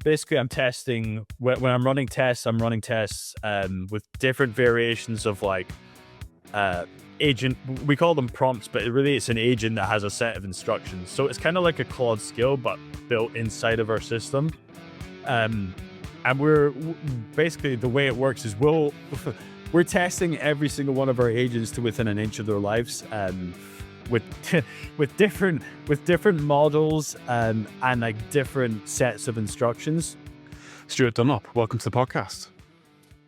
basically I'm testing when I'm running tests. I'm running tests with different variations of like agent. We call them prompts, but really it's an agent that has a set of instructions. So it's kind of like a Claude skill, but built inside of our system. And we're basically, the way it works is we're testing every single one of our agents to within an inch of their lives, with different models and like different sets of instructions. Stewart Dunlop, welcome to the podcast.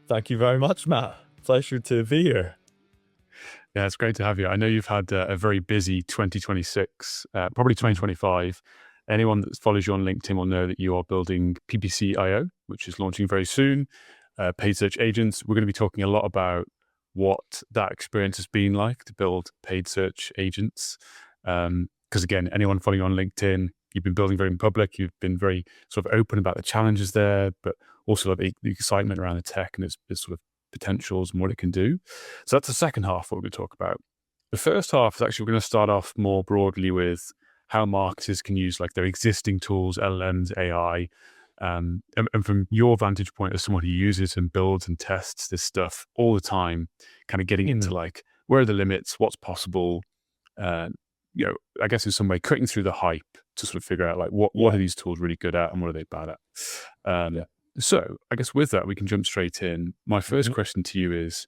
Thank you very much, Matt. Pleasure to be here. Yeah, it's great to have you. I know you've had a very busy 2026, probably 2025. Anyone that follows you on LinkedIn will know that you are building PPC.io, which is launching very soon. Paid search agents. We're going to be talking a lot about what that experience has been like to build paid search agents. Because again, anyone following you on LinkedIn, you've been building very in public. You've been very sort of open about the challenges there, but also like the excitement around the tech and its sort of potentials and what it can do. So that's the second half of what we're going to talk about. The first half is actually, we're going to start off more broadly with how marketers can use like their existing tools, LLMs, AI, and from your vantage point as someone who uses and builds and tests this stuff all the time, kind of getting into like, where are the limits, what's possible, I guess in some way cutting through the hype to sort of figure out like what are these tools really good at and what are they bad at. So I guess with that, we can jump straight in. My first question to you is,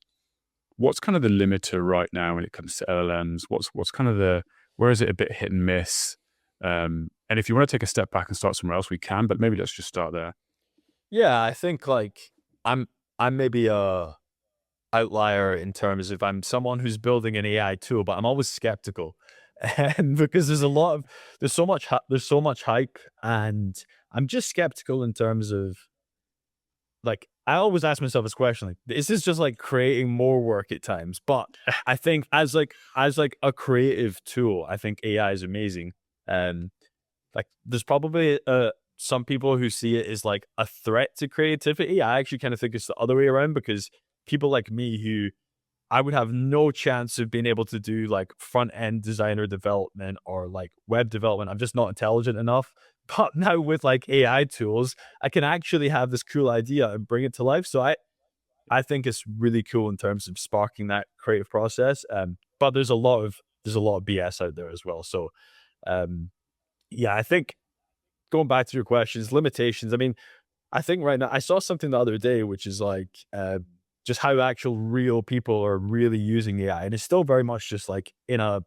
what's kind of the limiter right now when it comes to LLMs? What's kind of where is it a bit hit and miss? And if you want to take a step back and start somewhere else, we can, but maybe let's just start there. Yeah, I think like I'm maybe a outlier in terms of I'm someone who's building an AI tool, but I'm always skeptical, and because there's so much hype, and I'm just skeptical in terms of like, I always ask myself this question, like, is this just like creating more work at times? But I think as a creative tool, I think AI is amazing. Like there's probably some people who see it as like a threat to creativity. I actually kind of think it's the other way around, because people like me, who I would have no chance of being able to do like front end designer development or like web development. I'm just not intelligent enough. But now with like AI tools, I can actually have this cool idea and bring it to life. So I think it's really cool in terms of sparking that creative process. But there's a lot of BS out there as well. So yeah, I think going back to your questions, limitations. I mean, I think right now I saw something the other day, which is like just how actual real people are really using AI, and it's still very much just like in a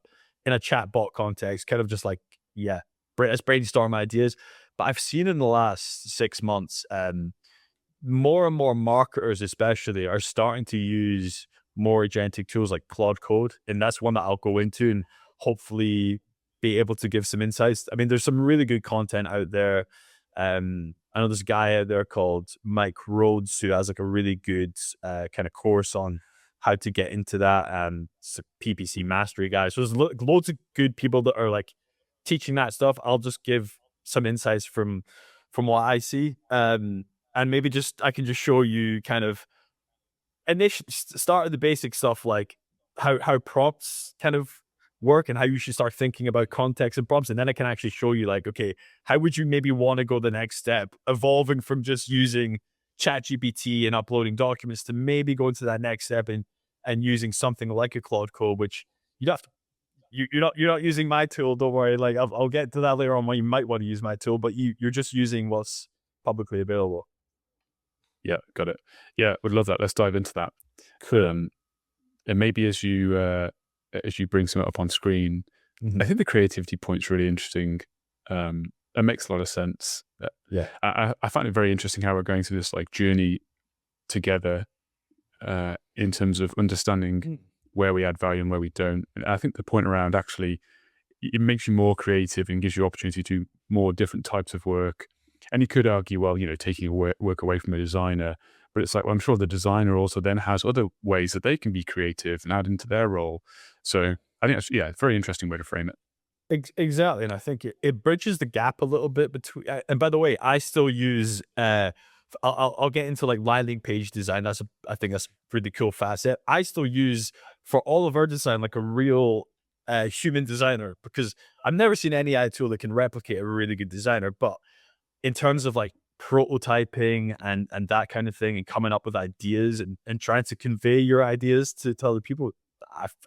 chatbot context, kind of just like, yeah, let's brainstorm ideas. But I've seen in the last 6 months, more and more marketers especially are starting to use more agentic tools like Claude Code, and that's one that I'll go into and hopefully be able to give some insights. I mean, there's some really good content out there. I know there's a guy out there called Mike Rhodes who has like a really good kind of course on how to get into that. It's a PPC mastery guy. So there's loads of good people that are like teaching that stuff. I'll just give some insights from what I see. And maybe I can just show you kind of start with the basic stuff, like how prompts kind of work and how you should start thinking about context and prompts. And then I can actually show you like, okay, how would you maybe want to go the next step, evolving from just using ChatGPT and uploading documents to maybe going to that next step and using something like a Claude Code, which you have to, you're not using my tool. Don't worry. Like I'll get to that later on when you might want to use my tool, but you're just using what's publicly available. Yeah, got it. Yeah, would love that. Let's dive into that. Cool. And maybe as you bring something up on screen, I think the creativity point's really interesting. It makes a lot of sense. Yeah, I find it very interesting how we're going through this like journey together in terms of understanding where we add value and where we don't. And I think the point around actually, it makes you more creative and gives you opportunity to do more different types of work. And you could argue, well, taking work away from a designer, but it's like, well, I'm sure the designer also then has other ways that they can be creative and add into their role. So I think that's, a very interesting way to frame it. Exactly. And I think it bridges the gap a little bit between, and by the way, I still use, I'll get into like landing page design. I think that's a really cool facet. I still use for all of our design, like a real human designer, because I've never seen any AI tool that can replicate a really good designer. But in terms of like prototyping and that kind of thing, and coming up with ideas and trying to convey your ideas to other people,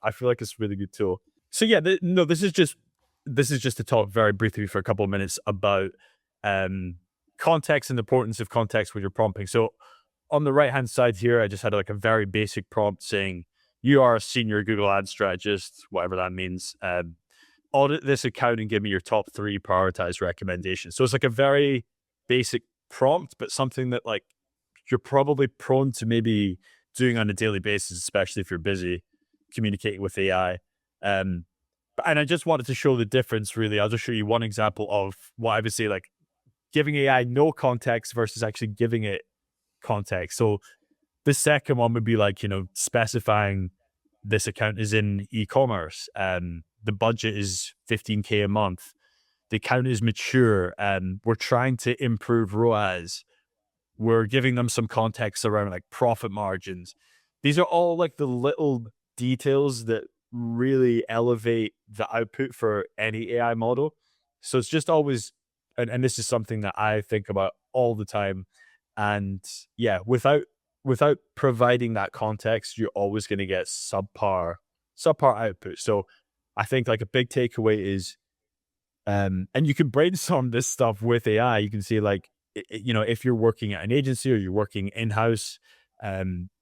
I feel like it's a really good tool. So yeah, this is just to talk very briefly for a couple of minutes about context and the importance of context when you're prompting. So on the right hand side here, I just had like a very basic prompt saying, you are a senior Google Ads strategist, whatever that means. Audit this account and give me your top 3 prioritized recommendations. So it's like a very basic prompt, but something that like you're probably prone to maybe doing on a daily basis, especially if you're busy communicating with AI. And I just wanted to show the difference, really. I'll just show you one example of what I would say, like giving AI no context versus actually giving it context. So the second one would be like, specifying this account is in e-commerce. The budget is $15K a month. The account is mature. We're trying to improve ROAS. We're giving them some context around like profit margins. These are all like the little details that really elevate the output for any AI model. So it's just always, and this is something that I think about all the time. And yeah, without providing that context, you're always going to get subpar output. So I think like a big takeaway is, and you can brainstorm this stuff with AI. You can see like, if you're working at an agency or you're working in-house,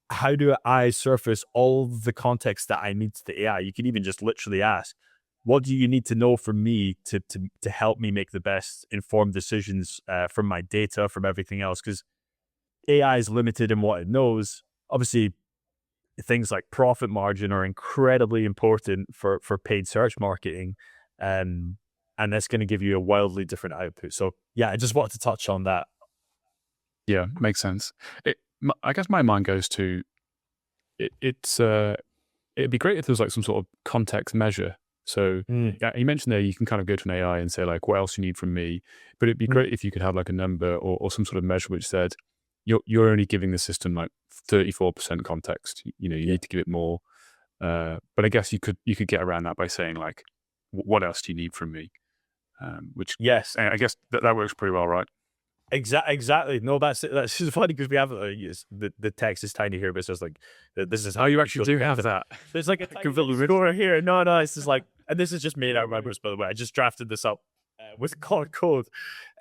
how do I surface all the context that I need to the AI? You can even just literally ask, what do you need to know from me to help me make the best informed decisions from my data, from everything else? Because AI is limited in what it knows. Obviously, things like profit margin are incredibly important for paid search marketing. And that's going to give you a wildly different output. So yeah, I just wanted to touch on that. Yeah, makes sense. I guess my mind goes to it'd be great if there was like some sort of context measure. So yeah, you mentioned there you can kind of go to an AI and say like, what else you need from me? But it'd be great if you could have like a number or some sort of measure which said you're only giving the system like 34% context. You need to give it more. But I guess you could get around that by saying like, what else do you need from me? Which yes, I guess that works pretty well, right? Exactly. No, that's just funny because we have the text is tiny here, but it's just like this is how you actually do have that. There's like a tiny bit over here. No, it's just like, and this is just made out of my words, by the way. I just drafted this up with Claude Code.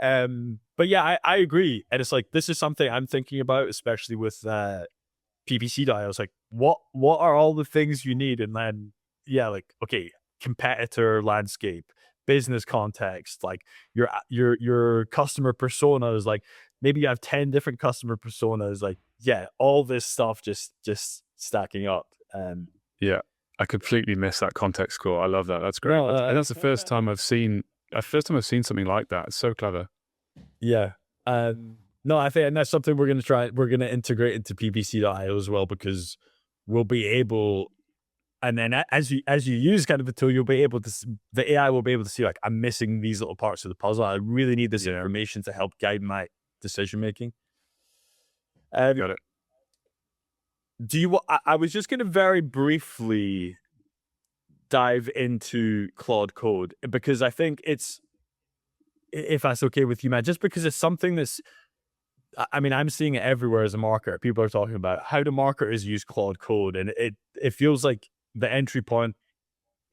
But yeah, I agree, and it's like this is something I'm thinking about, especially with PPC dials. Like, what are all the things you need, and then like okay, competitor landscape, business context, like your customer personas, like maybe you have 10 different customer personas, like all this stuff just stacking up. Yeah, I completely missed that context score. I love that. That's great. And that's the first time I've seen something like that. It's so clever. Yeah. No, I think, and that's something we're going to integrate into PPC.io as well, because we'll be able, and then as you use kind of the tool, you'll be able to, the AI will be able to see like, I'm missing these little parts of the puzzle. I really need this information to help guide my decision making. Got it. I was just going to very briefly dive into Claude Code, because I think it's, if that's okay with you, Matt, just because it's something that's, I mean, I'm seeing it everywhere as a marketer. People are talking about how do marketers use Claude Code, and it feels like the entry point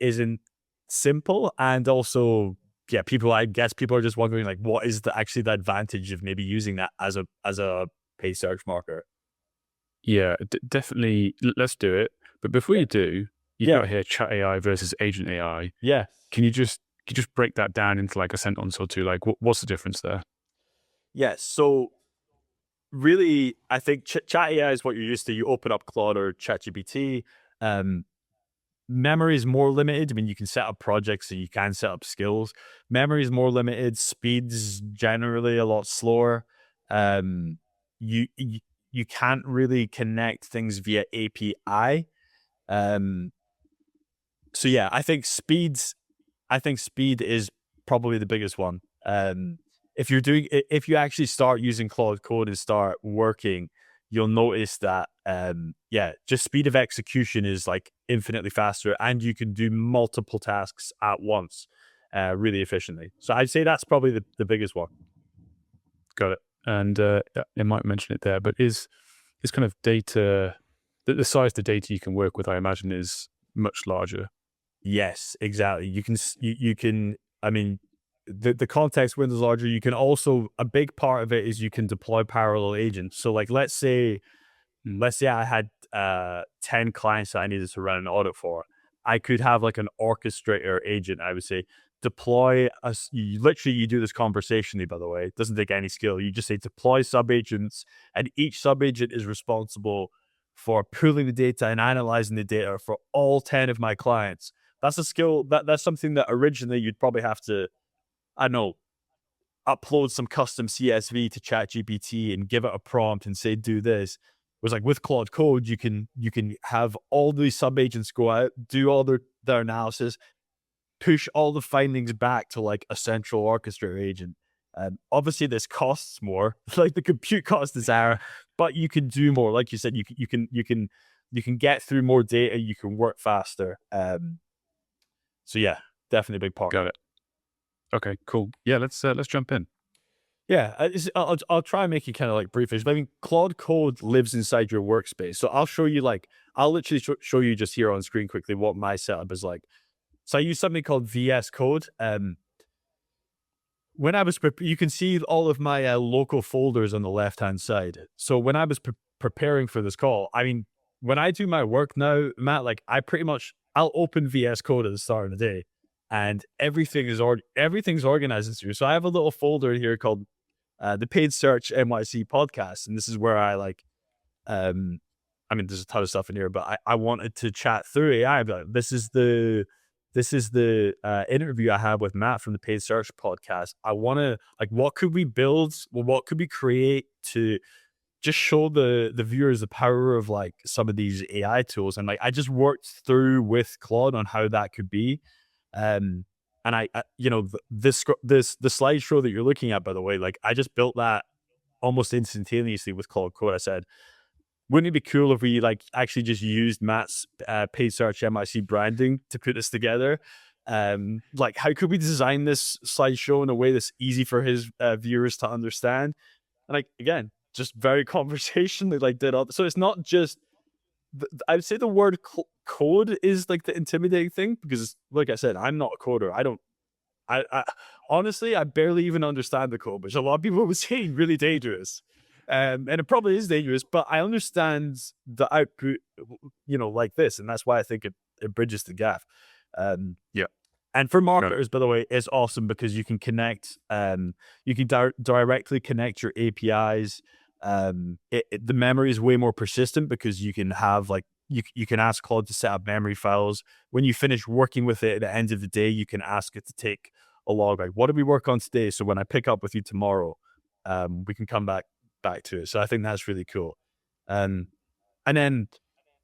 isn't simple, and also, I guess people are just wondering like, what is actually the advantage of maybe using that as a paid search marketer? Yeah, definitely. Let's do it. But before you do, you got here chat AI versus agent AI. Yeah. Can you just break that down into like a sentence or two? Like, what's the difference there? Yes. So really, I think chat AI is what you're used to. You open up Claude or ChatGPT. Memory is more limited. I mean, you can set up projects and you can set up skills. Memory is more limited. Speed's generally a lot slower. You can't really connect things via API. So yeah, I think speed is probably the biggest one. If you actually start using Claude Code and start working, you'll notice that just speed of execution is like infinitely faster, and you can do multiple tasks at once really efficiently. So I'd say that's probably the biggest one. Got it. and it might mention it there, but is kind of data, the size of the data you can work with, I imagine, is much larger. Yes, exactly. You can, I mean, the context window is larger. You can also, a big part of it is you can deploy parallel agents. So like, let's say I had 10 clients that I needed to run an audit for. I could have like an orchestrator agent. I would say deploy you do this conversationally, by the way. It doesn't take any skill. You just say deploy sub agents, and each sub agent is responsible for pulling the data and analyzing the data for all 10 of my clients. That's a skill that's something that originally you'd probably have to, I don't know, upload some custom CSV to ChatGPT and give it a prompt and say, do this. Whereas like with Claude Code, you can have all these sub-agents go out, do all their analysis, push all the findings back to like a central orchestrator agent. Obviously this costs more, like the compute cost is higher, but you can do more. Like you said, you can get through more data, you can work faster. So yeah, definitely a big part. Got it. Okay, cool. Yeah, let's jump in. Yeah, I'll try and make it kind of like briefish. But I mean, Claude Code lives inside your workspace. So I'll show you I'll literally show you just here on screen quickly what my setup is like. So I use something called VS Code. When I was, you can see all of my local folders on the left-hand side. So when I was preparing for this call, I mean, when I do my work now, Matt, like I'll open VS Code at the start of the day, and everything's organized in here. So I have a little folder here called the Paid Search NYC Podcast, and this is where I I mean, there's a ton of stuff in here, but I wanted to chat through AI. But this is the interview I had with Matt from the Paid Search Podcast. I want to what could we build? Well, what could we create to just show the viewers the power of like some of these AI tools? And like I just worked through with Claude on how that could be. And I you know, the slideshow that you're looking at, by the way, like I just built that almost instantaneously with Claude Code. I said, wouldn't it be cool if we like actually just used Matt's Paid Search NYC branding to put this together? Like how could we design this slideshow in a way that's easy for his viewers to understand? And like, again, just very conversationally, like did all. So it's not just, I would say the word code is like the intimidating thing, because like I said, I'm not a coder. I honestly, I barely even understand the code, which a lot of people would say really dangerous. And it probably is dangerous, but I understand the output, you know, like this. And that's why I think it bridges the gap. Yeah. And for marketers, by the way, it's awesome because you can connect, you can directly connect your APIs. The memory is way more persistent because you can have like, you can ask Claude to set up memory files. When you finish working with it at the end of the day, you can ask it to take a log, like, what did we work on today? So when I pick up with you tomorrow, we can come back to it. So I think that's really cool. And then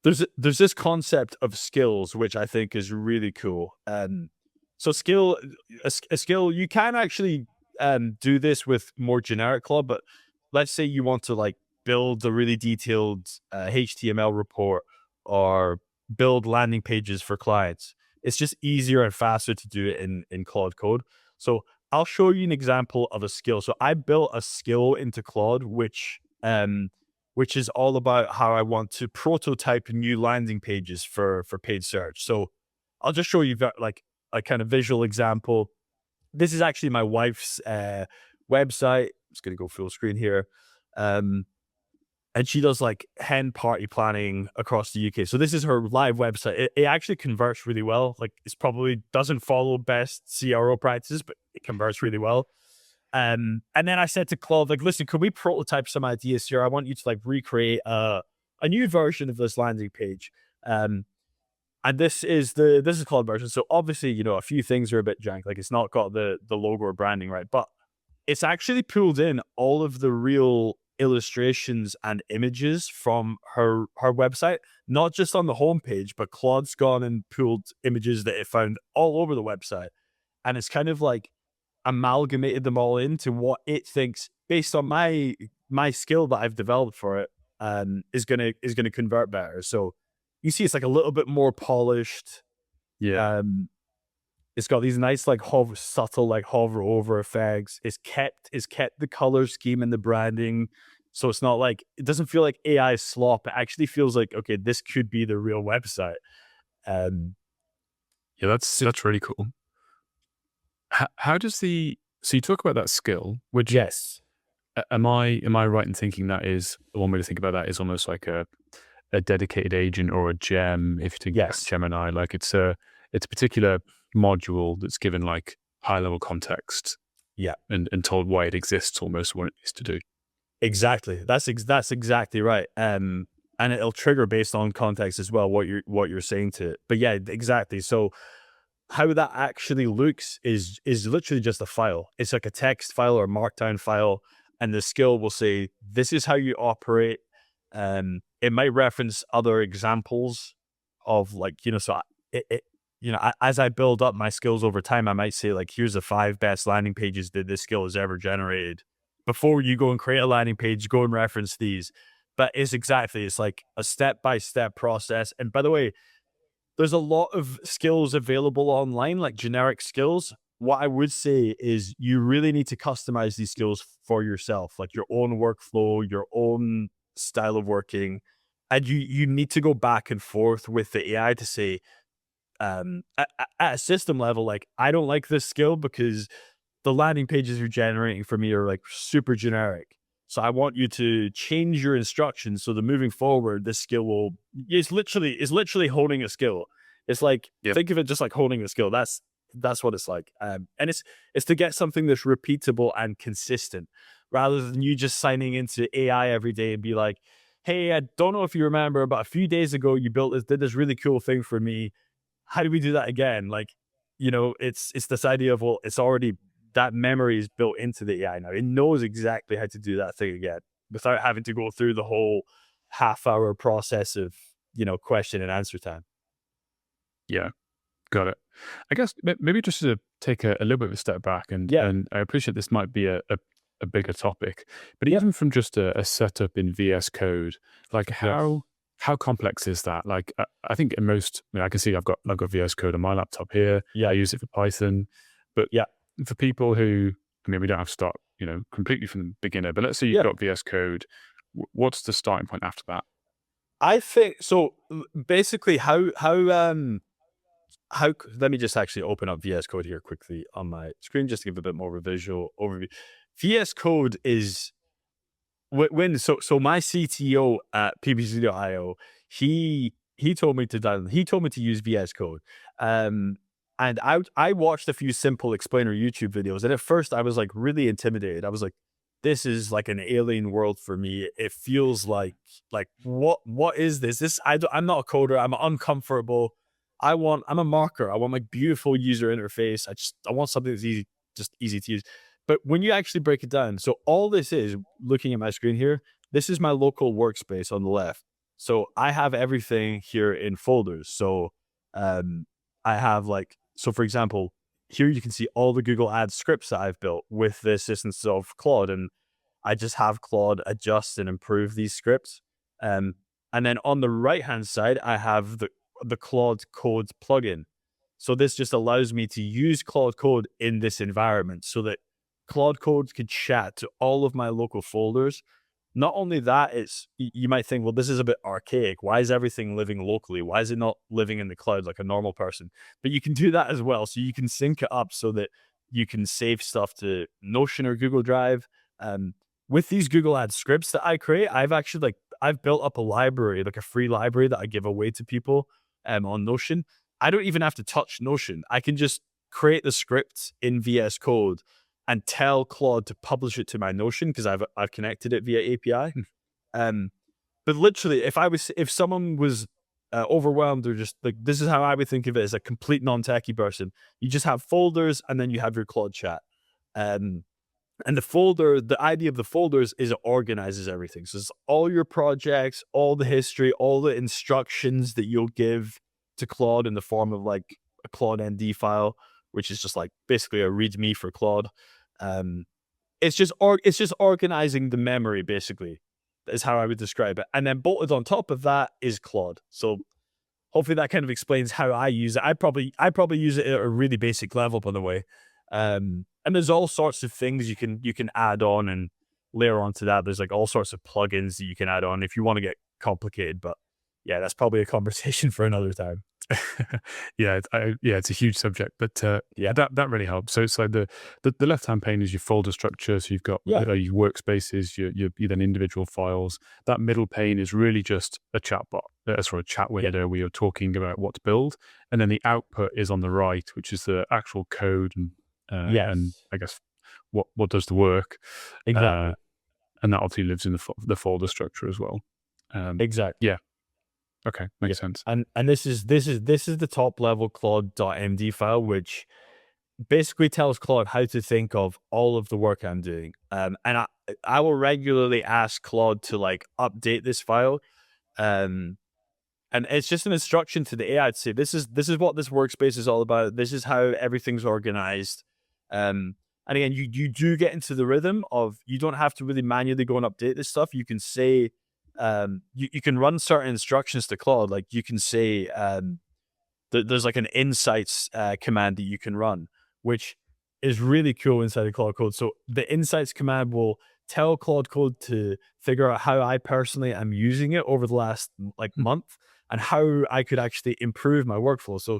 there's this concept of skills, which I think is really cool. So a skill, you can actually do this with more generic Claude, but let's say you want to like build a really detailed HTML report or build landing pages for clients. It's just easier and faster to do it in Claude Code. So I'll show you an example of a skill. So I built a skill into Claude, which is all about how I want to prototype new landing pages for paid search. So I'll just show you like a kind of visual example. This is actually my wife's website. I'm just going to go full screen here. And she does like hen party planning across the UK. So this is her live website. It actually converts really well. Like it's probably doesn't follow best CRO practices, but it converts really well. And then I said to Claude, like, listen, could we prototype some ideas here? I want you to like recreate a new version of this landing page. And this is Claude version. So obviously, you know, a few things are a bit jank. Like it's not got the logo or branding right, but it's actually pulled in all of the real illustrations and images from her website, not just on the homepage, but Claude's gone and pulled images that it found all over the website. And it's kind of like amalgamated them all into what it thinks based on my skill that I've developed for it, is gonna convert better. So you see it's like a little bit more polished. Yeah. It's got these nice like subtle like hover over effects. It's kept the color scheme and the branding. So it's not like, it doesn't feel like AI slop. It actually feels like, okay, this could be the real website. Um, Yeah, that's really cool. How does so you talk about that skill, which yes, am I right in thinking that is one way to think about that is almost like a dedicated agent or a gem, if you think about yes, Gemini, like it's a particular module that's given like high level context yeah, and told why it exists, almost what it needs to do. exactly. That's exactly right. And it'll trigger based on context as well, what you're saying to it. But yeah, exactly. So how that actually looks is literally just a file. It's like a text file or a markdown file, and the skill will say, "This is how you operate." It might reference other examples of like, so as I build up my skills over time, I might say like, "Here's the 5 best landing pages that this skill has ever generated." Before you go and create a landing page, go and reference these. But it's like a step by step process. And by the way, there's a lot of skills available online, like generic skills. What I would say is you really need to customize these skills for yourself, like your own workflow, your own style of working. And you need to go back and forth with the AI to say, at a system level, like, I don't like this skill because the landing pages you're generating for me are like super generic. So I want you to change your instructions so that moving forward, this skill is literally honing a skill. It's like, Yep. think of it just like honing a skill. That's what it's like. And it's to get something that's repeatable and consistent, rather than you just signing into AI every day and be like, "Hey, I don't know if you remember, but a few days ago you did this really cool thing for me. How do we do that again?" Like, it's this idea of, well, it's already, that memory is built into the AI now. It knows exactly how to do that thing again without having to go through the whole half-hour process of, question and answer time. Yeah, got it. I guess maybe just to take a little bit of a step back, and Yeah. I appreciate this might be a bigger topic, but Yeah. even from just a setup in VS Code, like Yes. how complex is that? Like I think in most, I can see I've got VS Code on my laptop here. Yeah. I use it for Python, but Yeah. for people who, we don't have to start, completely from the beginner, but let's say you've Yeah. got VS Code, what's the starting point after that? I think so. Basically, let me just actually open up VS Code here quickly on my screen just to give a bit more of a visual overview. VS Code is so my CTO at PPC.io, he told me to use VS Code. And I watched a few simple explainer YouTube videos, and at first I was like really intimidated. I was like, this is like an alien world for me. It feels like what is this? I'm not a coder. I'm uncomfortable. I'm a marker. I want like beautiful user interface. I want something that's easy to use. But when you actually break it down, so all this is, looking at my screen here, this is my local workspace on the left. So I have everything here in folders. So I have for example, here you can see all the Google Ads scripts that I've built with the assistance of Claude. And I just have Claude adjust and improve these scripts. Um, and then on the right-hand side, I have the Claude Code plugin. So this just allows me to use Claude Code in this environment so that Claude Code could chat to all of my local folders. Not only that, you might think, well, this is a bit archaic. Why is everything living locally? Why is it not living in the cloud like a normal person? But you can do that as well. So you can sync it up so that you can save stuff to Notion or Google Drive. With these Google Ads scripts that I create, I've built up a library, like a free library that I give away to people on Notion. I don't even have to touch Notion. I can just create the scripts in VS Code and tell Claude to publish it to my Notion because I've connected it via API. But literally, if someone was overwhelmed, or just like, this is how I would think of it as a complete non-techie person. You just have folders, and then you have your Claude chat. And the idea of the folders is it organizes everything. So it's all your projects, all the history, all the instructions that you'll give to Claude in the form of like a Claude ND file, which is just like basically a README for Claude. It's just organizing the memory, basically, is how I would describe it. And then bolted on top of that is Claude. So hopefully that kind of explains how I use it. I probably use it at a really basic level, by the way. And there's all sorts of things you can add on and layer onto that. There's like all sorts of plugins that you can add on if you want to get complicated. But yeah, that's probably a conversation for another time. Yeah, it's a huge subject, but Yeah. that really helps. So it's like the left hand pane is your folder structure. So you've got Yeah. your workspaces, your then individual files. That middle pane is really just a chat bot, a chat window where you're talking about what to build, and then the output is on the right, which is the actual code and and I guess what does the work. Exactly. And that obviously lives in the folder structure as well. Exactly. Yeah. Okay, makes sense. And this is the top level Claude.md file, which basically tells Claude how to think of all of the work I'm doing. And I will regularly ask Claude to like update this file. And it's just an instruction to the AI to say, this is what this workspace is all about. This is how everything's organized. And again, you do get into the rhythm of, you don't have to really manually go and update this stuff. You can say, you can run certain instructions to Claude. Like you can say, there's like an insights command that you can run, which is really cool inside of Claude Code. So the insights command will tell Claude Code to figure out how I personally am using it over the last like month and how I could actually improve my workflow. So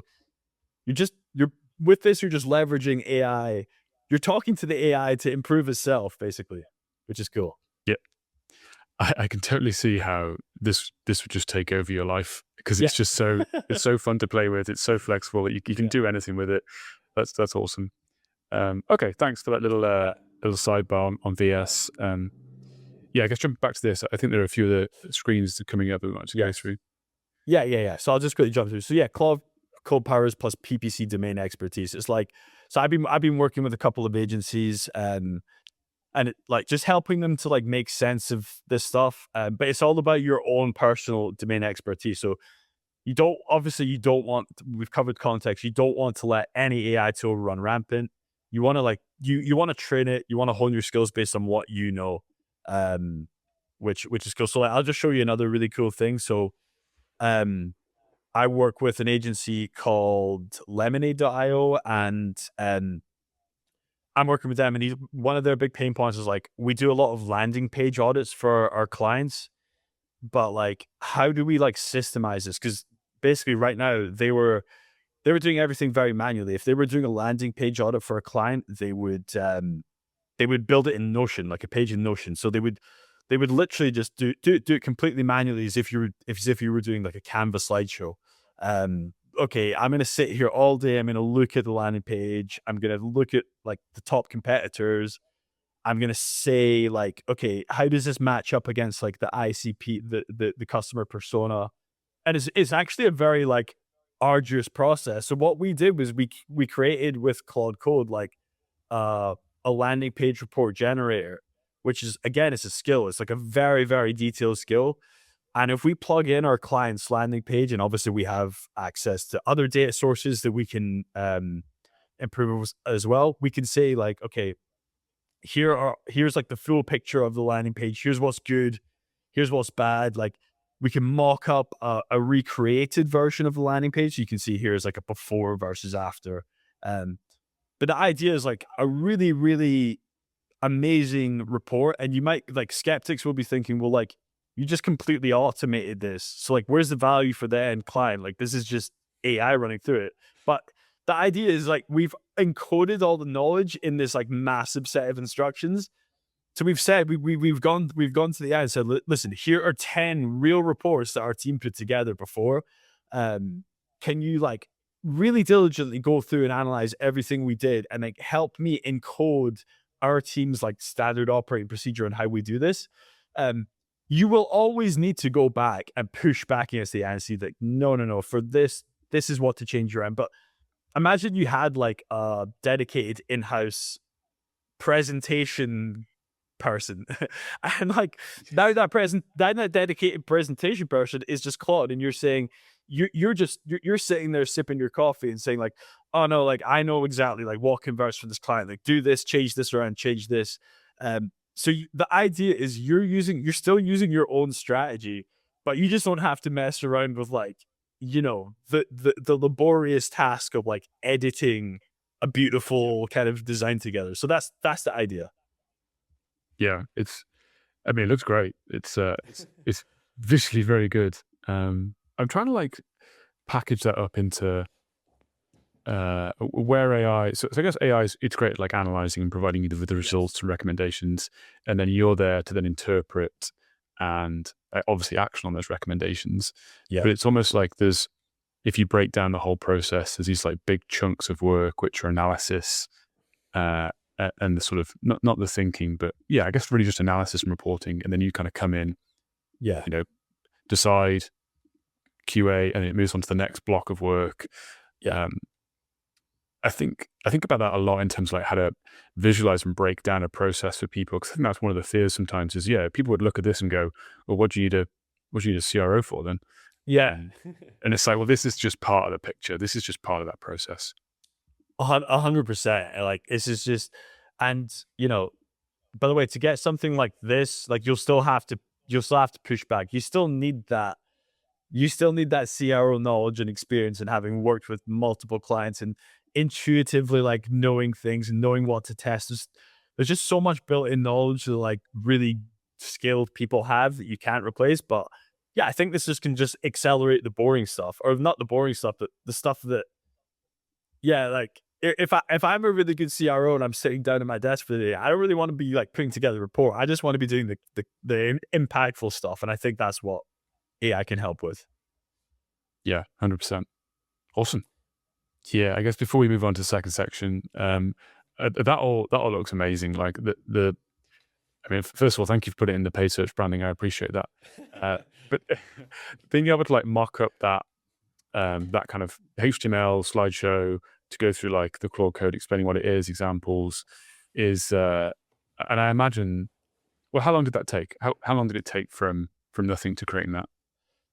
you're with this, you're just leveraging AI. You're talking to the AI to improve itself, basically, which is cool. Yeah. I can totally see how this would just take over your life, because it's just so it's so fun to play with. It's so flexible that you can do anything with it. That's awesome. Okay, thanks for that little sidebar on VS. I guess jumping back to this, I think there are a few of the screens coming up that we want to go through. Yeah. So I'll just quickly jump through. So yeah, Claude Code powers plus PPC domain expertise. It's like, so I've been working with a couple of agencies, and it, like, just helping them to like make sense of this stuff. But it's all about your own personal domain expertise. So you don't want, we've covered context. You don't want to let any AI tool run rampant. You want to like, you want to train it. You want to hone your skills based on what you know, which is cool. So like, I'll just show you another really cool thing. So, I work with an agency called Lemonade.io, and I'm working with them, and one of their big pain points is like, we do a lot of landing page audits for our clients, but like, how do we like systemize this? Because basically right now they were doing everything very manually. If they were doing a landing page audit for a client, they would build it in Notion, like a page in Notion. So they would literally just do it completely manually, as if you were doing like a Canva slideshow. Okay, I'm going to sit here all day. I'm going to look at the landing page. I'm going to look at like the top competitors. I'm going to say like, okay, how does this match up against like the ICP, the customer persona? And it's actually a very like arduous process. So what we did was we created with Claude Code like a landing page report generator, which is, again, it's a skill. It's like a very, very detailed skill. And if we plug in our client's landing page, and obviously we have access to other data sources that we can improve as well, we can say like, okay, here's like the full picture of the landing page. Here's what's good. Here's what's bad. Like, we can mock up a recreated version of the landing page. So you can see here's like a before versus after. But the idea is like a really, really amazing report. And you might, like, skeptics will be thinking, well, like, you just completely automated this. So like, where's the value for the end client? Like, this is just AI running through it. But the idea is like, we've encoded all the knowledge in this like massive set of instructions. So we've said, we've gone to the AI and said, listen, here are 10 real reports that our team put together before. Can you like really diligently go through and analyze everything we did and like help me encode our team's like standard operating procedure on how we do this? You will always need to go back and push back against the AI and see like, no, for this is what to change your end. But imagine you had like a dedicated in-house presentation person, and like now that dedicated presentation person is just Claude, and you're saying you're sitting there sipping your coffee and saying like, oh no, like I know exactly like what converts for this client, like do this, change this around, change this. So the idea is you're still using your own strategy, but you just don't have to mess around with like the laborious task of like editing a beautiful kind of design together. So that's the idea. Yeah, I mean, it looks great. It's visually very good. I'm trying to like package that up into where AI. So I guess AI it's great at like analyzing and providing you with the results and recommendations, and then you're there to then interpret and obviously action on those recommendations. Yeah. But it's almost like if you break down the whole process, there's these like big chunks of work which are analysis, and the sort of not the thinking, but yeah, I guess really just analysis and reporting, and then you kind of come in, Yeah. decide, QA, and it moves on to the next block of work. Yeah. I think about that a lot in terms of like how to visualize and break down a process for people, because I think that's one of the fears sometimes is, people would look at this and go, well, what do you need a CRO for then? Yeah. And it's like, well, this is just part of the picture. This is just part of that process. 100%. Like this is just, and by the way, to get something like this, like you'll still have to push back. You still need that CRO knowledge and experience, and having worked with multiple clients and intuitively like knowing things and knowing what to test. There's just so much built-in knowledge that like really skilled people have that you can't replace. But yeah, I think this can just accelerate the boring stuff, or not the boring stuff, but the stuff that, like if I'm a really good CRO and I'm sitting down at my desk for the day, I don't really want to be like putting together a report. I just want to be doing the impactful stuff. And I think that's what AI can help with. Yeah, 100%. Awesome. Yeah, I guess before we move on to the second section, that all looks amazing. Like I mean, first of all, thank you for putting it in the paid search branding. I appreciate that. But being able to like mock up that kind of HTML slideshow to go through like the Claude Code, explaining what it is, examples is, and I imagine, well, how long did that take? How long did it take from nothing to creating that?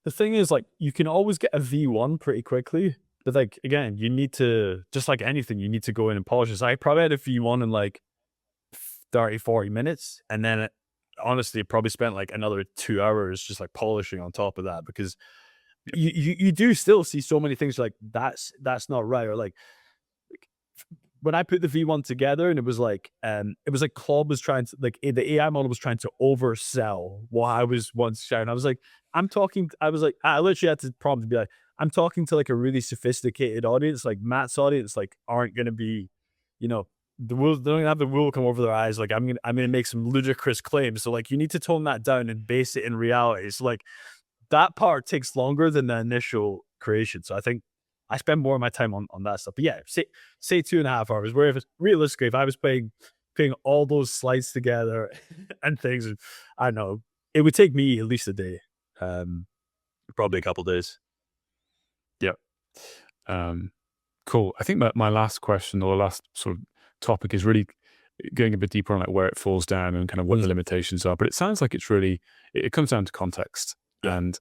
The thing is, like, you can always get a V1 pretty quickly, but like, again, you need to, just like anything, you need to go in and polish this. I probably had a V1 in like 30-40 minutes, and then honestly probably spent like another 2 hours just like polishing on top of that, because you do still see so many things like that's not right, or like when I put the V1 together, and it was like Claude was trying to, like, the AI model was trying to oversell what I was once sharing. I was like, I literally had to prompt to be like, I'm talking to like a really sophisticated audience, like Matt's audience, like aren't going to be, the wool, they don't have the wool come over their eyes. Like I'm going to make some ludicrous claims. So like, you need to tone that down and base it in reality. So like that part takes longer than the initial creation. So I think I spend more of my time on that stuff. But yeah, say 2.5 hours. Where realistically, if I was putting all those slides together and things, I don't know, it would take me at least a day, probably a couple of days. Yeah. Cool. I think my last question, or last sort of topic, is really going a bit deeper on like where it falls down and kind of what the limitations are. But it sounds like it's really, it comes down to context, and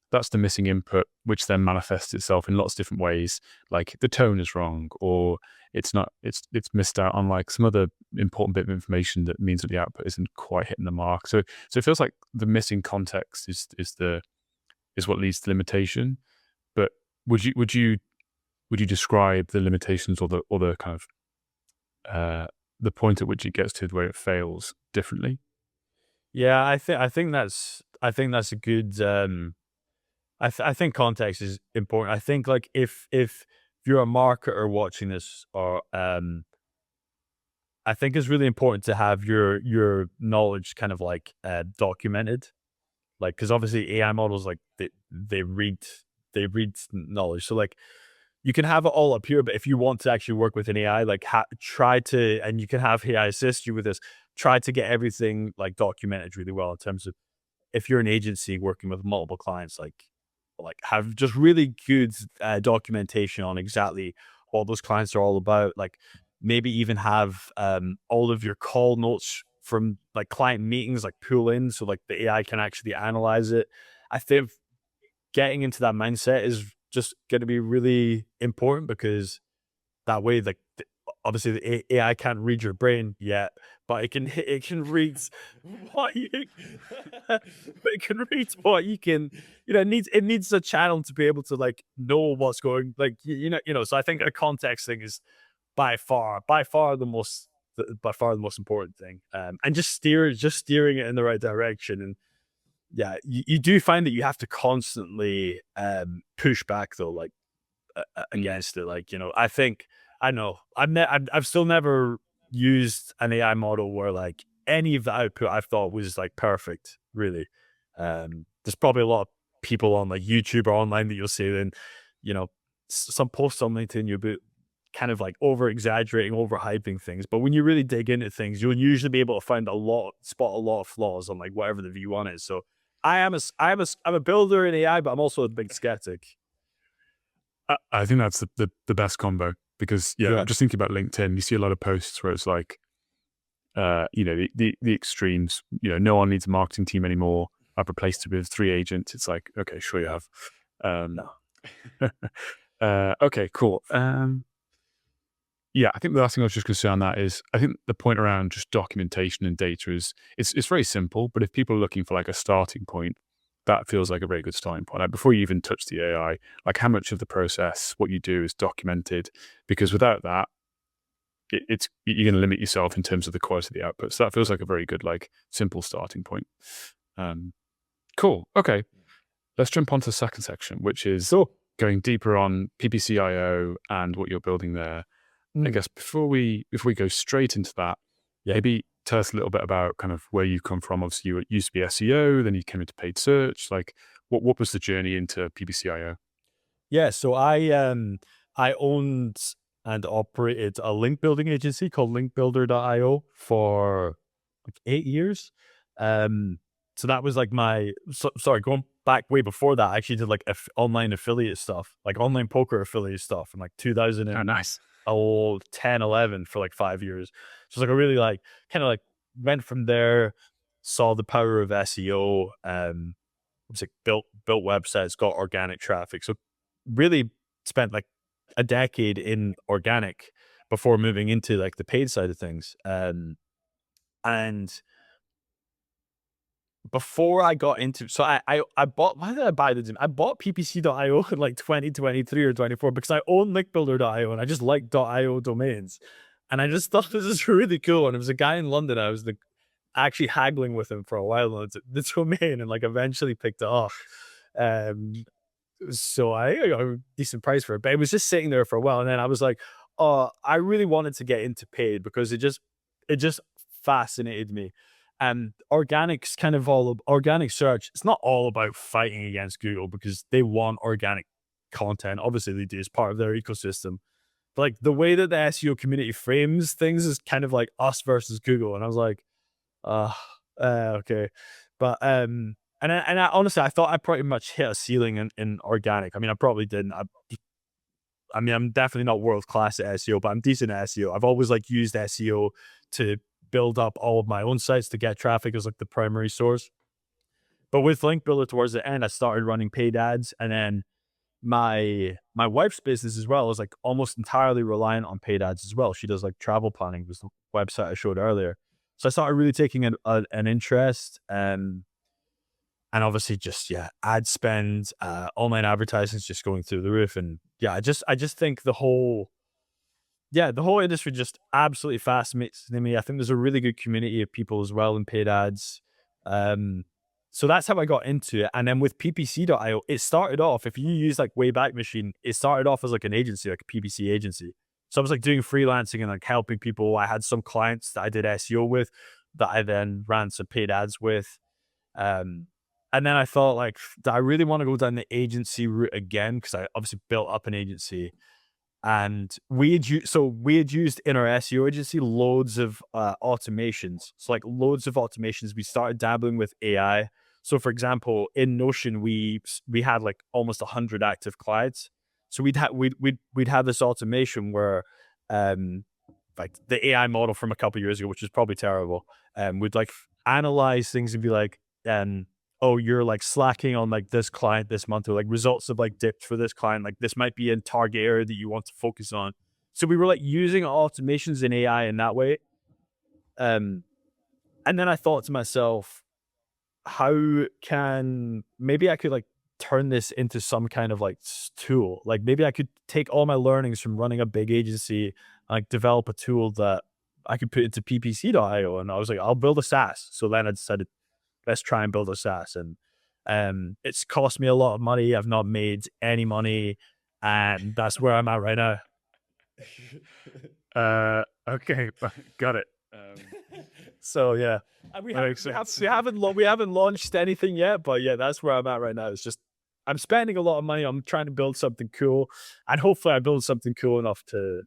that's the missing input, which then manifests itself in lots of different ways. Like the tone is wrong, or it's missed out on like some other important bit of information that means that the output isn't quite hitting the mark. So it feels like the missing context is what leads to limitation. But would you describe the limitations or the kind of the point at which it gets to where it fails differently? Yeah, I think that's a good. I think context is important. I think like if you're a marketer watching this, or I think it's really important to have your knowledge kind of like documented, like, because obviously AI models, like they read knowledge. So like you can have it all up here, but if you want to actually work with an AI, like try to, and you can have AI assist you with this, try to get everything like documented really well, in terms of if you're an agency working with multiple clients, like have just really good documentation on exactly what those clients are all about. Like maybe even have all of your call notes from like client meetings, like pull in, so like the AI can actually analyze it. I think getting into that mindset is just going to be really important, because that way, like obviously the AI can't read your brain yet, but it can read what you it can read what you can, it needs a channel to be able to like know what's going, like, so I think a context thing is by far the most important thing. And just steering it in the right direction. And yeah, you do find that you have to constantly push back though, like against it. Like, I know I've still never used an AI model where like any of the output I thought was like perfect, really. There's probably a lot of people on like YouTube or online that you'll see, then, some posts on LinkedIn, you'll be kind of like over exaggerating, over hyping things. But when you really dig into things, you'll usually be able to spot a lot of flaws on like whatever the view on it is. So I'm a builder in AI, but I'm also a big skeptic. I think that's the best combo, because Yeah. I'm just thinking about LinkedIn. You see a lot of posts where it's like, the extremes. No one needs a marketing team anymore. I've replaced it with 3 agents. It's like, okay, sure you have. No. Okay, cool. Yeah, I think the last thing I was just going to say on that is, I think the point around just documentation and data is, it's very simple, but if people are looking for like a starting point, that feels like a very good starting point. Like before you even touch the AI, like how much of the process, what you do is documented, because without that, you're going to limit yourself in terms of the quality of the output. So that feels like a very good, like simple starting point. Cool. Okay. Let's jump on to the second section, which is going deeper on PPC.io and what you're building there. I guess before we go straight into that, maybe tell us a little bit about kind of where you come from. Obviously, you used to be SEO, then you came into paid search. Like, what was the journey into PPC.io? Yeah, so I owned and operated a link building agency called linkbuilder.io for like 8 years. So that was like sorry, going back way before that, I actually did like online affiliate stuff, like online poker affiliate stuff in like 2000 Oh, nice. 10, 11 for like 5 years. So it's like I really like kind of like went from there, saw the power of SEO, was like built websites, got organic traffic. So really spent like a decade in organic before moving into like the paid side of things. And before I got into, so I bought, why did I buy the domain? I bought ppc.io in like 2023 or 24 because I own linkbuilder.io and I just like .io domains. And I just thought this is really cool. And it was a guy in London. I was actually haggling with him for a while on the domain, and like eventually picked it up. So I got a decent price for it, but it was just sitting there for a while. And then I was like, oh, I really wanted to get into paid because it just fascinated me. And organic search, it's not all about fighting against Google because they want organic content. Obviously they do, as part of their ecosystem. But like the way that the SEO community frames things is kind of like us versus Google. And I was like, okay. But and I honestly, I thought I pretty much hit a ceiling in organic. I mean, I probably didn't. I mean, I'm definitely not world class at SEO, but I'm decent at SEO. I've always like used SEO to build up all of my own sites to get traffic as like the primary source. But with Link Builder towards the end, I started running paid ads, and then my wife's business as well is like almost entirely reliant on paid ads as well. She does like travel planning, was the website I showed earlier. So I started really taking an interest, and obviously just ad spend, online advertising is just going through the roof. And I just think the whole industry just absolutely fascinates me. I think there's a really good community of people as well in paid ads. So that's how I got into it. And then with ppc.io, it started off, if you use like Wayback Machine, it started off as like an agency, like a PPC agency. So I was like doing freelancing and like helping people. I had some clients that I did SEO with that I then ran some paid ads with. And then I thought like, I really want to go down the agency route again, because I obviously built up an agency. And we had used in our SEO agency loads of automations. So like loads of automations. We started dabbling with AI. So for example, in Notion, we had like almost 100 active clients. So we'd have this automation where like the AI model from a couple of years ago, which is probably terrible, would like analyze things and be like, oh, you're like slacking on like this client this month, or like results have like dipped for this client. Like this might be a target area that you want to focus on. So we were like using automations in AI in that way. And then I thought to myself, how can maybe I could like turn this into some kind of like tool? Like maybe I could take all my learnings from running a big agency, like develop a tool that I could put into ppc.io. And I was like, I'll build a SaaS. So then I decided, let's try and build a SaaS. And it's cost me a lot of money. I've not made any money. And that's where I'm at right now. Okay, got it. So yeah, and we haven't launched anything yet, but yeah, that's where I'm at right now. It's just I'm spending a lot of money. I'm trying to build something cool, and hopefully, I build something cool enough to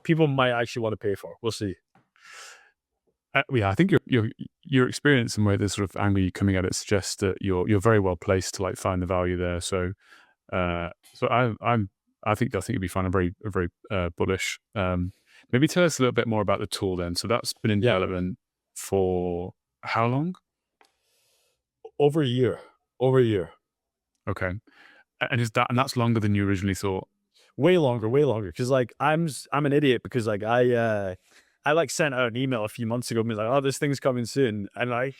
people might actually want to pay for. We'll see. Yeah, I think your experience and where the sort of angle you're coming at it suggests that you're very well placed to like find the value there. So, I think you'll be fine. I'm very bullish. Maybe tell us a little bit more about the tool then. So that's been in development for how long? Over a year. Okay, and that's longer than you originally thought? Way longer. Because like I'm an idiot because like I like sent out an email a few months ago and was like, oh, this thing's coming soon. And like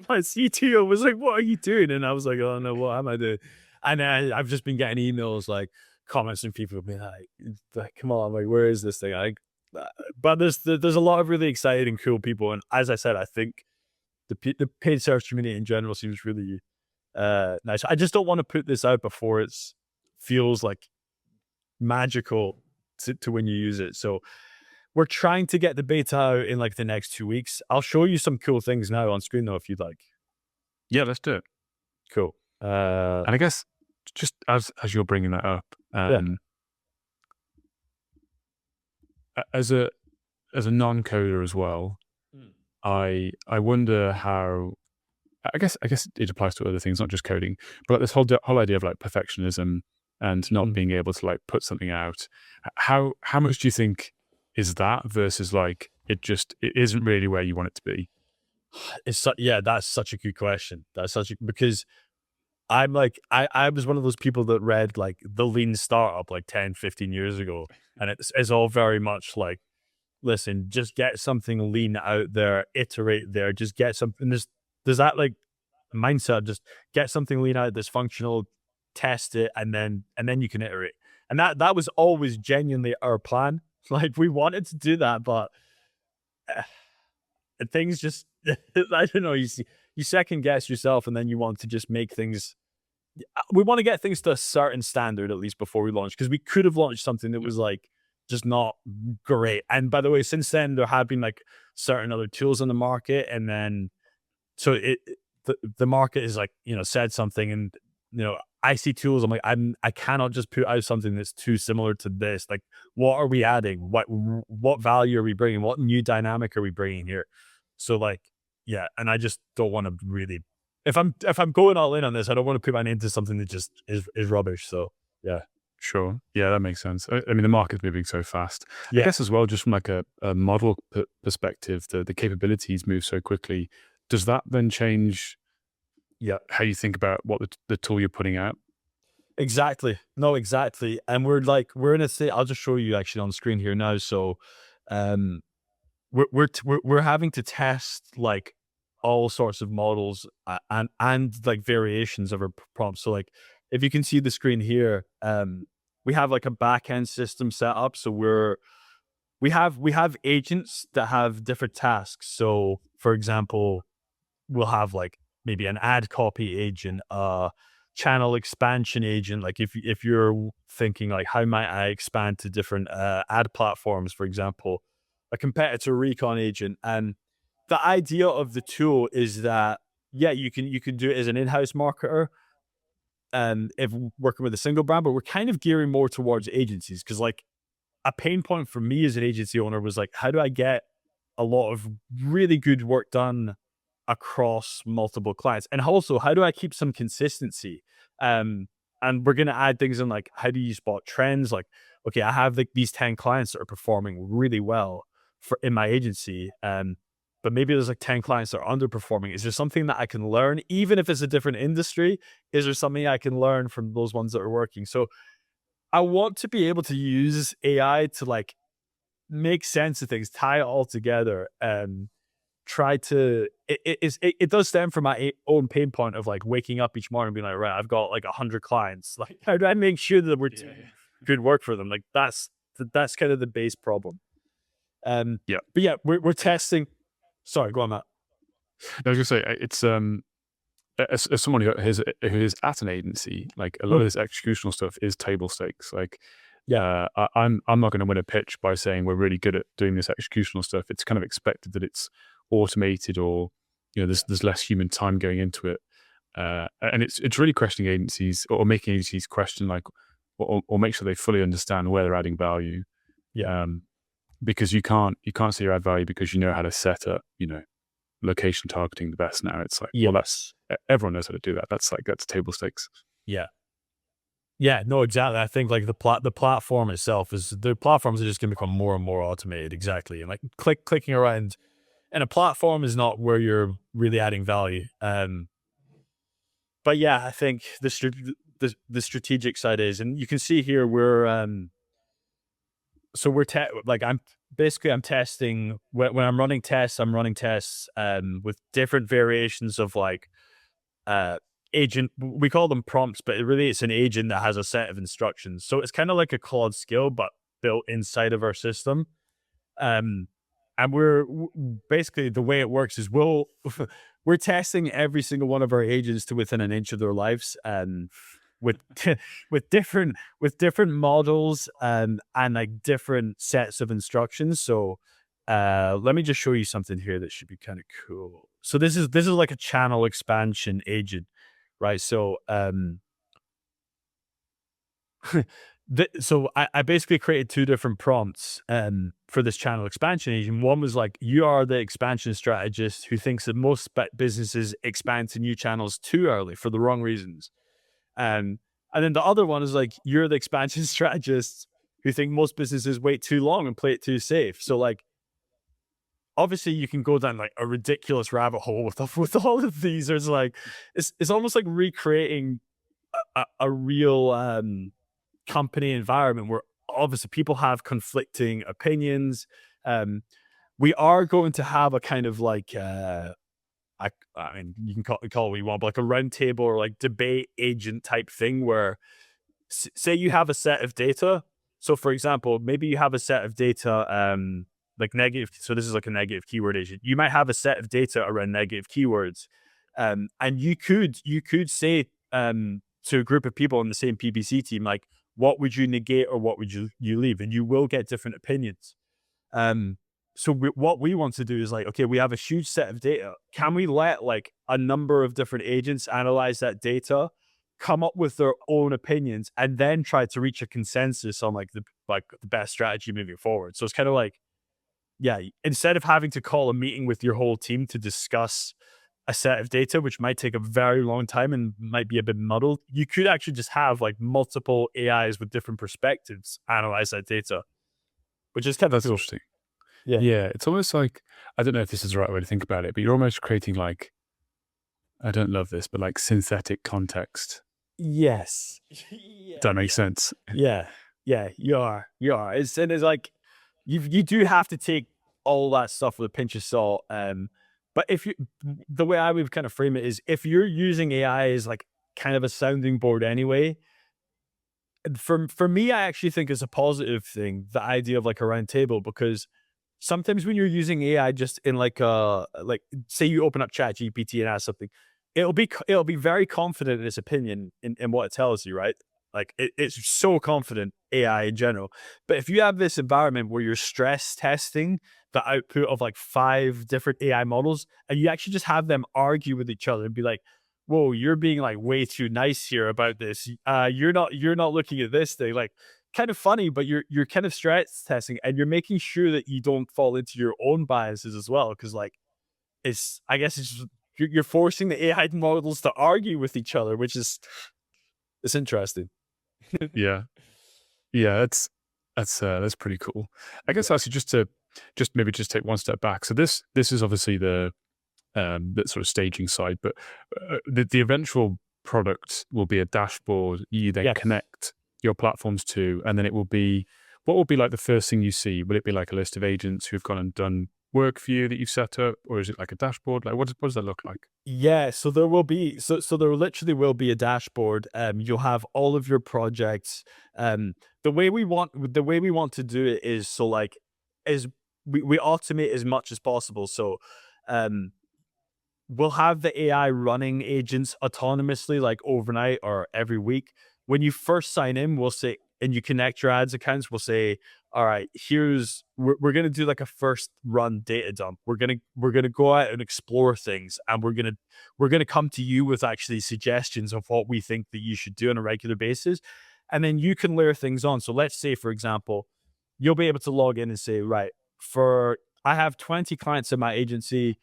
my CTO was like, what are you doing? And I was like, oh no, what am I doing? And I've just been getting emails like comments from people being like, come on, like where is this thing? But there's a lot of really excited and cool people. And as I said, I think the paid search community in general seems really nice. I just don't want to put this out before it feels like magical to when you use it. So we're trying to get the beta out in like the next 2 weeks. I'll show you some cool things now on screen though, if you'd like. Yeah, let's do it. Cool. And I guess just as you're bringing that up, as a non-coder as well, I wonder how. I guess it applies to other things, not just coding, but like this whole idea of like perfectionism and not being able to like put something out. How much do you think is that versus like it isn't really where you want it to be? That's such a good question. Because I'm like, I was one of those people that read like the lean startup like 10, 15 years ago. And it's all very much like, listen, just get something lean out there, iterate there, just get something. There's that like mindset, just get something lean out that's functional, test it, and then you can iterate. And that was always genuinely our plan. Like we wanted to do that, but things just, I don't know, you second guess yourself and then you want to just make things, we want to get things to a certain standard at least before we launch, because we could have launched something that was like just not great. And by the way, since then there have been like certain other tools on the market, and then so the market is like, said something, and I see tools, I'm like, I cannot just put out something that's too similar to this. Like, what are we adding? What value are we bringing? What new dynamic are we bringing here? So like, yeah, and I just don't want to really, if I'm going all in on this, I don't want to put my name to something that just is rubbish. So yeah. Sure. Yeah, that makes sense. I mean, the market's moving so fast. Yeah. I guess as well, just from like a model perspective, the capabilities move so quickly. Does that then change how you think about what the tool you're putting out? Exactly. No, exactly. And we're in a state, I'll just show you actually on screen here now. So we're having to test like all sorts of models and like variations of our prompts. So like if you can see the screen here, we have like a backend system set up. So we have agents that have different tasks. So for example, we'll have like maybe an ad copy agent, channel expansion agent. Like if you're thinking like, how might I expand to different ad platforms, for example, a competitor recon agent. And the idea of the tool is that, you can do it as an in-house marketer, and if working with a single brand, but we're kind of gearing more towards agencies, because like a pain point for me as an agency owner was like, how do I get a lot of really good work done across multiple clients? And also, how do I keep some consistency? And we're going to add things in like, how do you spot trends? Like, okay, I have like these 10 clients that are performing really well in my agency. But maybe there's like 10 clients that are underperforming. Is there something that I can learn, even if it's a different industry? Is there something I can learn from those ones that are working? So I want to be able to use AI to like make sense of things, tie it all together, and try to. It does stem from my own pain point of like waking up each morning and being like, right, I've got like 100 clients. Like, how do I make sure that we're doing good work for them? Like that's kind of the base problem. Yeah. But yeah, we're testing. Sorry, go on, Matt. I was gonna say it's as someone who is at an agency, like a lot of this executional stuff is table stakes. Like, I'm not going to win a pitch by saying we're really good at doing this executional stuff. It's kind of expected that it's automated, or there's less human time going into it, and it's really questioning agencies, or making agencies question like, or make sure they fully understand where they're adding value. Because you can't say you add value because you know how to set up location targeting the best now. It's like, well, that's everyone knows how to do that. That's table stakes. Yeah, no, exactly. I think like the platform itself the platforms are just going to become more and more automated. Exactly. And like clicking around and a platform is not where you're really adding value. But yeah, I think the strategic side is, and you can see here I'm testing when I'm running tests. I'm running tests with different variations of like agent. We call them prompts, but it's an agent that has a set of instructions. So it's kind of like a Claude skill, but built inside of our system. And we're basically, the way it works is we're testing every single one of our agents to within an inch of their lives, with different models and like different sets of instructions. So let me just show you something here that should be kind of cool. So this is like a channel expansion agent, right? So so I basically created two different prompts for this channel expansion agent. One was like, you are the expansion strategist who thinks that most businesses expand to new channels too early for the wrong reasons. And then the other one is like, you're the expansion strategist who think most businesses wait too long and play it too safe. So like, obviously you can go down like a ridiculous rabbit hole with all of these. There's like, it's almost like recreating a real company environment where obviously people have conflicting opinions. We are going to have a kind of like, I mean, you can call it what you want, but like a roundtable or like debate agent type thing where, say you have a set of data. So for example, maybe you have a set of data, like negative. So this is like a negative keyword agent. You might have a set of data around negative keywords. And you could say to a group of people on the same PPC team, like, what would you negate or what would you leave? And you will get different opinions. So what we want to do is like, okay, we have a huge set of data. Can we let like a number of different agents analyze that data, come up with their own opinions, and then try to reach a consensus on like the best strategy moving forward? So it's kind of like, yeah, instead of having to call a meeting with your whole team to discuss a set of data, which might take a very long time and might be a bit muddled, you could actually just have like multiple AIs with different perspectives analyze that data, which is kind of cool. Interesting. Yeah, it's almost like, I don't know if this is the right way to think about it, but you're almost creating like, I don't love this, but like synthetic context. Yes. Does that make sense? Yeah, you are. It's like, you do have to take all that stuff with a pinch of salt. But the way I would kind of frame it is, if you're using AI as like kind of a sounding board anyway, for me, I actually think it's a positive thing, the idea of like a round table, because sometimes when you're using AI just in like say you open up ChatGPT and ask something, it'll be very confident in its opinion in what it tells you, right? Like it's so confident, AI in general. But if you have this environment where you're stress testing the output of like 5 different AI models, and you actually just have them argue with each other and be like, whoa, you're being like way too nice here about this. You're not looking at this thing. Like, kind of funny, but you're kind of stress testing, and you're making sure that you don't fall into your own biases as well. Because like, I guess it's just, you're forcing the AI models to argue with each other, which is, it's interesting. yeah, that's pretty cool. I guess actually just maybe take one step back. So this is obviously the sort of staging side, but the eventual product will be a dashboard. You then connect your platforms to, and then what will be like the first thing you see? Will it be like a list of agents who've gone and done work for you that you've set up, or is it like a dashboard? Like what does that look like? Yeah, so there will be so there literally will be a dashboard. You'll have all of your projects. The way we want to do it is so like is we automate as much as possible. So um we'll have the AI running agents autonomously, like overnight or every week. When you first sign in, we'll say, and you connect your ads accounts, we'll say, all right, we're gonna do like a first run data dump. We're gonna go out and explore things, and we're gonna come to you with actually suggestions of what we think that you should do on a regular basis, and then you can layer things on. So let's say, for example, you'll be able to log in and say, right, for I have 20 clients in my agency,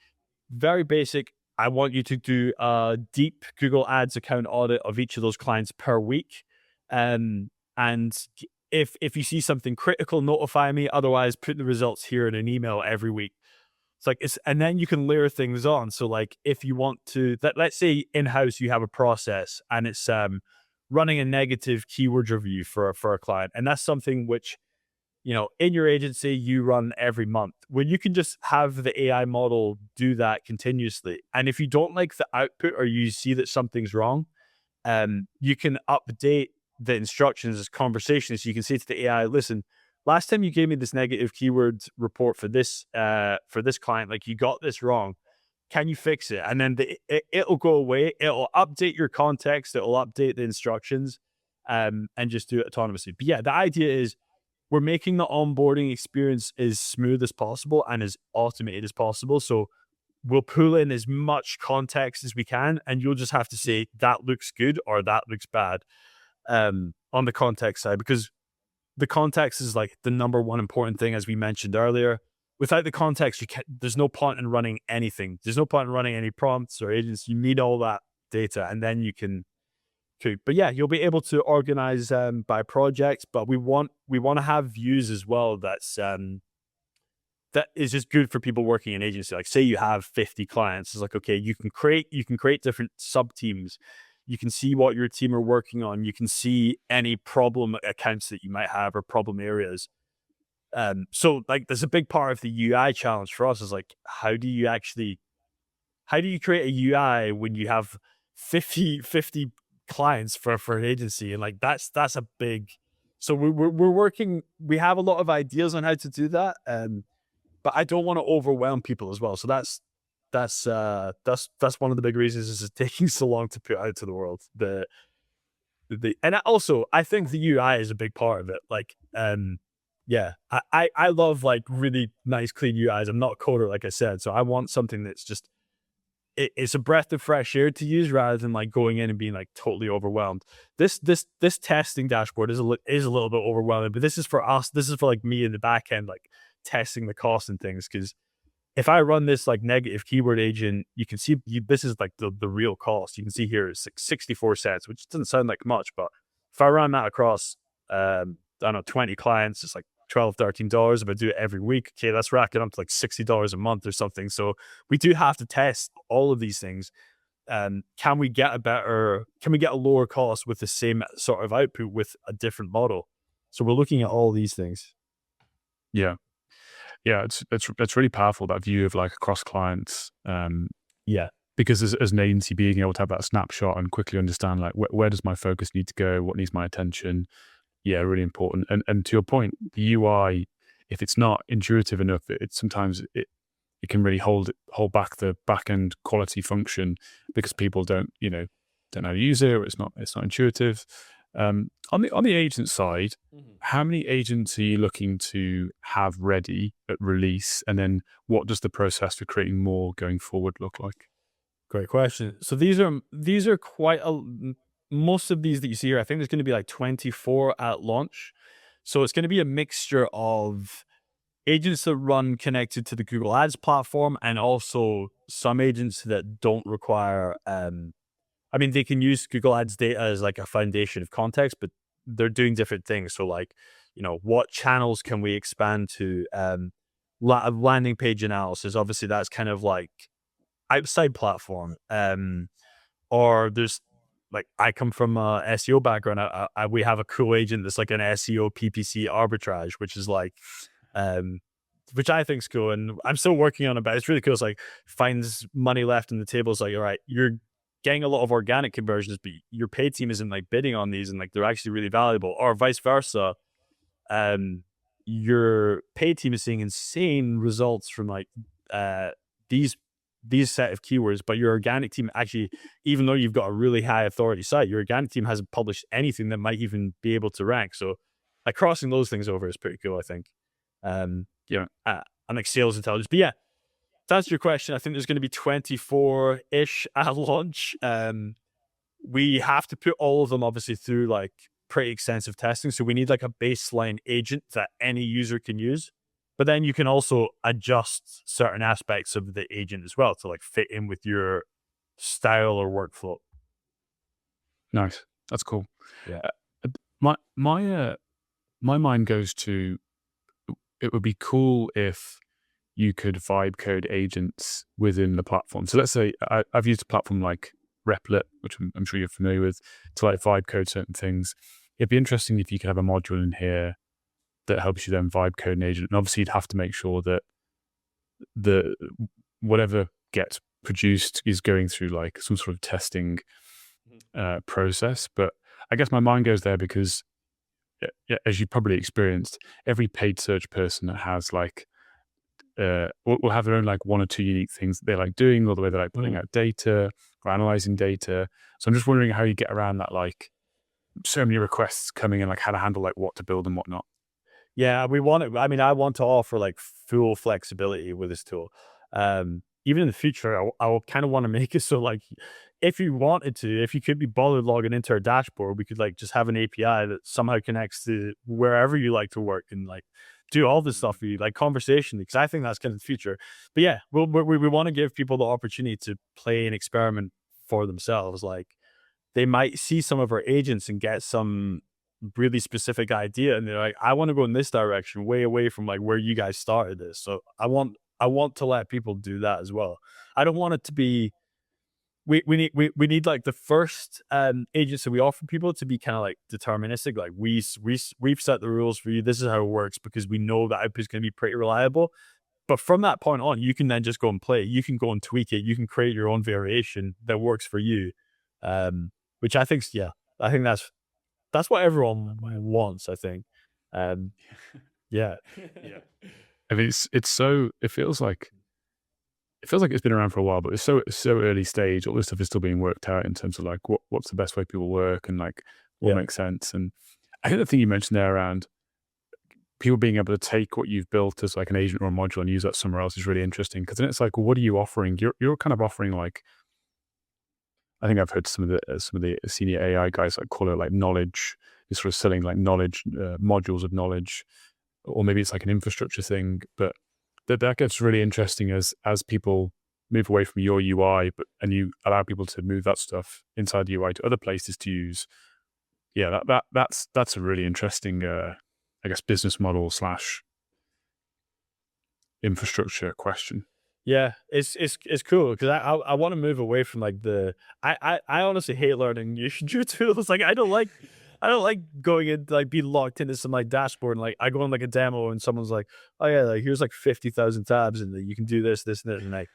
very basic. I want you to do a deep Google Ads account audit of each of those clients per week. And if you see something critical, notify me. Otherwise, put the results here in an email every week. And then you can layer things on. So like if you want to, let's say in-house you have a process and it's running a negative keywords review for a client. And that's something which, in your agency, you run every month, where you can just have the AI model do that continuously. And if you don't like the output or you see that something's wrong, you can update the instructions as conversations. So you can say to the AI, listen, last time you gave me this negative keyword report for this client, like you got this wrong. Can you fix it? And then it'll go away. It'll update your context. It'll update the instructions, and just do it autonomously. But yeah, the idea is, we're making the onboarding experience as smooth as possible and as automated as possible. So we'll pull in as much context as we can, and you'll just have to say that looks good or that looks bad on the context side, because the context is like the number one important thing, as we mentioned earlier. Without the context, there's no point in running anything. There's no point in running any prompts or agents. You need all that data, and then you can. But yeah, you'll be able to organize by projects, but we want to have views as well. That is just good for people working in agency. Like say you have 50 clients, it's like, okay, you can create different sub teams. You can see what your team are working on. You can see any problem accounts that you might have or problem areas. So like there's a big part of the UI challenge for us is like, how do you create a UI when you have 50 clients for an agency? And like that's a big, so we're working, we have a lot of ideas on how to do that, but I don't want to overwhelm people as well. So that's one of the big reasons is it's taking so long to put out to the world. And also I think the UI is a big part of it. Like yeah, I love like really nice clean UIs. I'm not a coder, like I said, so I want something that's just it's a breath of fresh air to use rather than like going in and being like totally overwhelmed. This testing dashboard is a little bit overwhelming, but this is for us. This is for like me in the back end, like testing the cost and things. Because if I run this like negative keyword agent, you can see this is like the real cost. You can see here it's like 64 cents, which doesn't sound like much, but if I run that across, I don't know, 20 clients, it's like $12, $13. If I do it every week, okay, that's racking up to like $60 a month or something. So we do have to test all of these things. Can we get a lower cost with the same sort of output with a different model? So we're looking at all these things. Yeah. It's really powerful, that view of like across clients. Yeah. Because as an agency, being able to have that snapshot and quickly understand like where does my focus need to go, what needs my attention. Yeah, really important. And to your point, the UI, if it's not intuitive enough, it sometimes can really hold back the back end quality function because people don't know how to use it, or it's not intuitive. On the agent side, how many agents are you looking to have ready at release, and then what does the process for creating more going forward look like? Great question. So these are quite most of these that you see here, I think there's going to be like 24 at launch. So it's going to be a mixture of agents that run connected to the Google Ads platform, and also some agents that don't require, they can use Google Ads data as like a foundation of context, but they're doing different things. So like, what channels can we expand to? Landing page analysis, obviously that's kind of like outside platform. Or there's like I come from a SEO background. We have a cool agent that's like an SEO PPC arbitrage, which is like, which I think is cool, and I'm still working on it, but it's really cool. It's like finds money left in the table. It's like, all right, you're getting a lot of organic conversions, but your paid team isn't like bidding on these, and like they're actually really valuable, or vice versa. Um, your paid team is seeing insane results from like these set of keywords, but your organic team actually, even though you've got a really high authority site, your organic team hasn't published anything that might even be able to rank. So like crossing those things over is pretty cool, I think. And like sales intelligence. But yeah, to answer your question, I think there's going to be 24-ish at launch. We have to put all of them obviously through like pretty extensive testing. So we need like a baseline agent that any user can use. But then you can also adjust certain aspects of the agent as well to like fit in with your style or workflow. Nice. That's cool. Yeah. My mind goes to, it would be cool if you could vibe code agents within the platform. So let's say I've used a platform like Replit, which I'm sure you're familiar with, to like vibe code certain things. It'd be interesting if you could have a module in here that helps you then vibe code an agent. And obviously you'd have to make sure that the whatever gets produced is going through like some sort of testing process. But I guess my mind goes there because, as you probably experienced, every paid search person that has like will have their own like one or two unique things that they like doing, or the way they're like pulling out data or analyzing data. So I'm just wondering how you get around that, like so many requests coming in, like how to handle like what to build and whatnot. Yeah, I want to offer like full flexibility with this tool. Even in the future, I kind of want to make it so like if you wanted to, if you could be bothered logging into our dashboard, we could like just have an API that somehow connects to wherever you like to work and like do all this stuff for you, like conversationally, because I think that's kind of the future. But yeah, we want to give people the opportunity to play and experiment for themselves. Like they might see some of our agents and get some really specific idea, and they're like, I want to go in this direction, way away from like where you guys started this. So I want to let people do that as well. I don't want it to be we need like the first agents that we offer people to be kind of like deterministic, like we've set the rules for you, this is how it works, because we know that output is going to be pretty reliable. But from that point on, you can then just go and play, you can go and tweak it, you can create your own variation that works for you, which I think that's what everyone wants, I think. Yeah. I mean, it feels like it's been around for a while, but it's so early stage. All this stuff is still being worked out in terms of like what's the best way people work and like what makes sense. And I think the thing you mentioned there around people being able to take what you've built as like an agent or a module and use that somewhere else is really interesting, because then it's like, well, what are you offering? You're kind of offering like, I think I've heard some of the senior AI guys like call it like knowledge. You're sort of selling like knowledge, modules of knowledge, or maybe it's like an infrastructure thing. But that gets really interesting as people move away from your UI, and you allow people to move that stuff inside the UI to other places to use. Yeah, that's a really interesting, I guess, business model / infrastructure question. Yeah, it's cool because I want to move away from like I honestly hate learning new tools. Like I don't like going in like being locked into some like dashboard and like I go on like a demo and someone's like, oh yeah, like here's like 50,000 tabs and you can do this and that, and like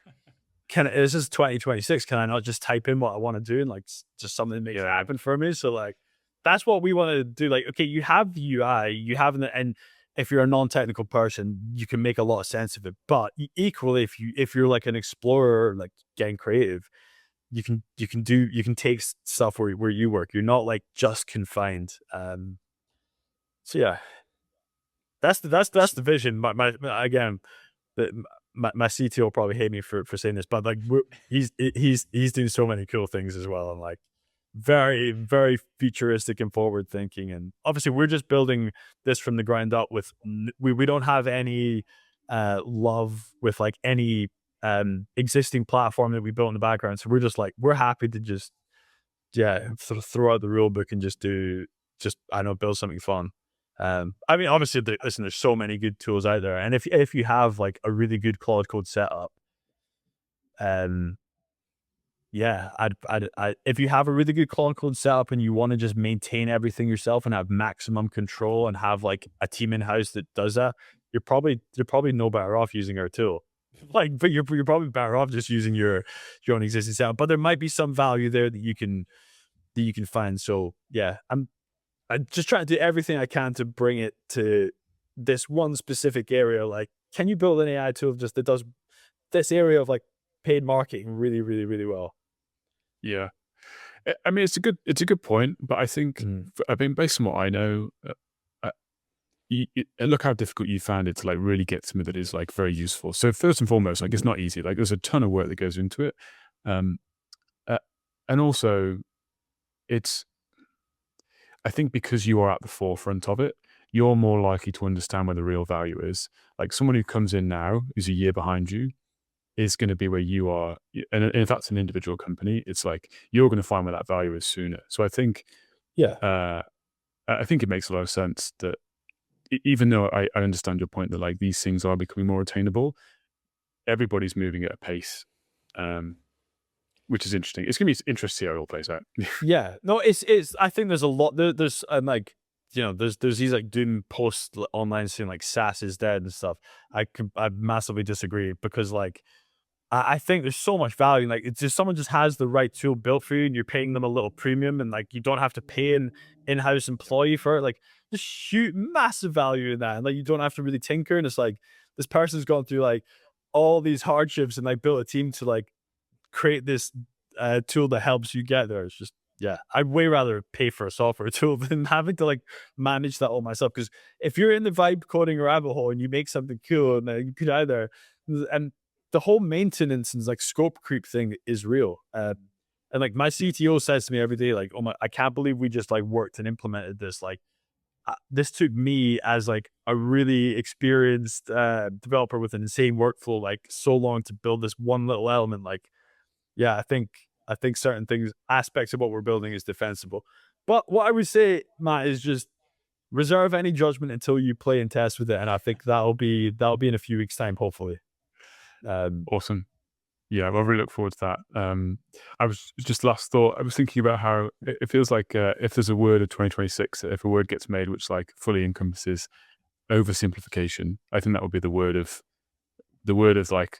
this is 2026, can I not just type in what I want to do and like just something makes it happen for me? So like that's what we want to do. Like, okay, you have the UI, you have and if you're a non-technical person, you can make a lot of sense of it. But equally, if you're like an explorer, like getting creative, you can take stuff where you work. You're not like just confined. So yeah, that's the vision. My again, my CTO will probably hate me for saying this, but like he's doing so many cool things as well, and like very, very futuristic and forward thinking. And obviously we're just building this from the ground up with, we don't have any love with like any existing platform that we built in the background. So we're just like, we're happy to just, sort of throw out the rule book and build something fun. I mean, obviously there's so many good tools out there. And if you have like a really good Claude Code setup, yeah, if you have a really good Claude Code setup and you want to just maintain everything yourself and have maximum control and have like a team in house that does that, you're probably no better off using our tool. Like, but you're probably better off just using your own existing setup. But there might be some value there that you can find. So yeah, I'm just trying to do everything I can to bring it to this one specific area. Like, can you build an AI tool just that does this area of like paid marketing really, really, really well? Yeah. I mean, it's a good point, but I think, I mean, based on what I know, look how difficult you found it to like really get something that is like very useful. So first and foremost, like it's not easy. Like there's a ton of work that goes into it. And also I think because you are at the forefront of it, you're more likely to understand where the real value is. Like someone who comes in now, who's a year behind you, is going to be where you are. And if that's an individual company, it's like, you're going to find where that value is sooner. So I think, I think it makes a lot of sense that even though I understand your point that like these things are becoming more attainable, everybody's moving at a pace, which is interesting. It's going to be interesting to see how it all plays out. Yeah, no, it's. I think there's a lot. There's like, you know, there's these like doom posts online saying like SaaS is dead and stuff. I massively disagree, because like I think there's so much value. Like, it's just someone just has the right tool built for you and you're paying them a little premium, and like you don't have to pay an in-house employee for it. Like, just shoot massive value in that, and like you don't have to really tinker. And it's like this person's gone through like all these hardships and like built a team to like create this tool that helps you get there. It's just, yeah, I'd way rather pay for a software tool than having to like manage that all myself. Because if you're in the vibe coding rabbit hole and you make something cool and you put it out there, and the whole maintenance and like scope creep thing is real. And like my CTO says to me every day, like, oh I can't believe we just like worked and implemented this. Like, this took me as like a really experienced developer with an insane workflow, like so long to build this one little element. Like, yeah, I think certain things, aspects of what we're building is defensible. But what I would say, Matt, is just reserve any judgment until you play and test with it. And I think that'll be in a few weeks' time, hopefully. Awesome. Yeah, well, I really look forward to that. I was just last thought, I was thinking about how it feels like if there's a word of 2026, if a word gets made which like fully encompasses oversimplification, I think that would be the word of like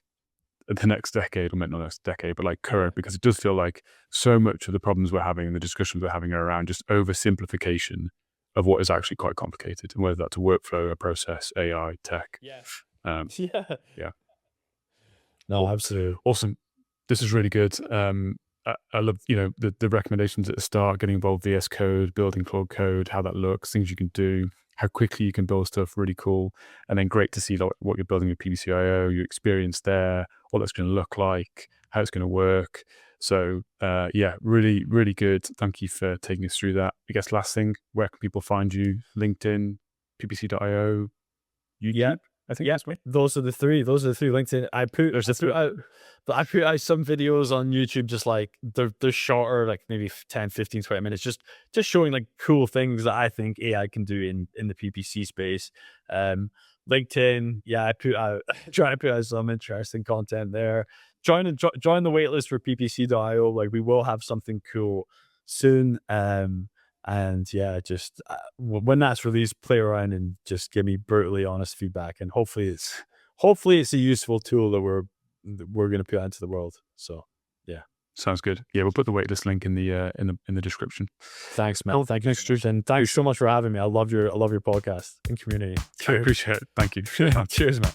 the next decade, or not next decade, but like current, because it does feel like so much of the problems we're having and the discussions we're having are around just oversimplification of what is actually quite complicated, and whether that's a workflow, a process, AI, tech. Yeah. Yeah. No, absolutely. Awesome. This is really good. I love, the recommendations at the start, getting involved VS Code, building Claude Code, how that looks, things you can do, how quickly you can build stuff, really cool. And then great to see what you're building with PBCIO, your experience there, what that's going to look like, how it's going to work. So yeah, really, really good. Thank you for taking us through that. I guess last thing, where can people find you? LinkedIn, PBC.io, YouTube? Yeah. I think those are the three. LinkedIn. I put out some videos on YouTube, just like they're shorter, like maybe 10, 15, 20 minutes, just showing like cool things that I think AI can do in the PPC space. LinkedIn, yeah, I try to put out some interesting content there. Join the waitlist for PPC.io. Like, we will have something cool soon. And yeah, just when that's released, play around and just give me brutally honest feedback. And hopefully it's a useful tool that we're going to put out into the world. So yeah, sounds good. Yeah, we'll put the waitlist link in the description. Thanks, Matt. Thank you, and thanks so much for having me. I love your podcast and community. I appreciate it. Thank you. Cheers, man.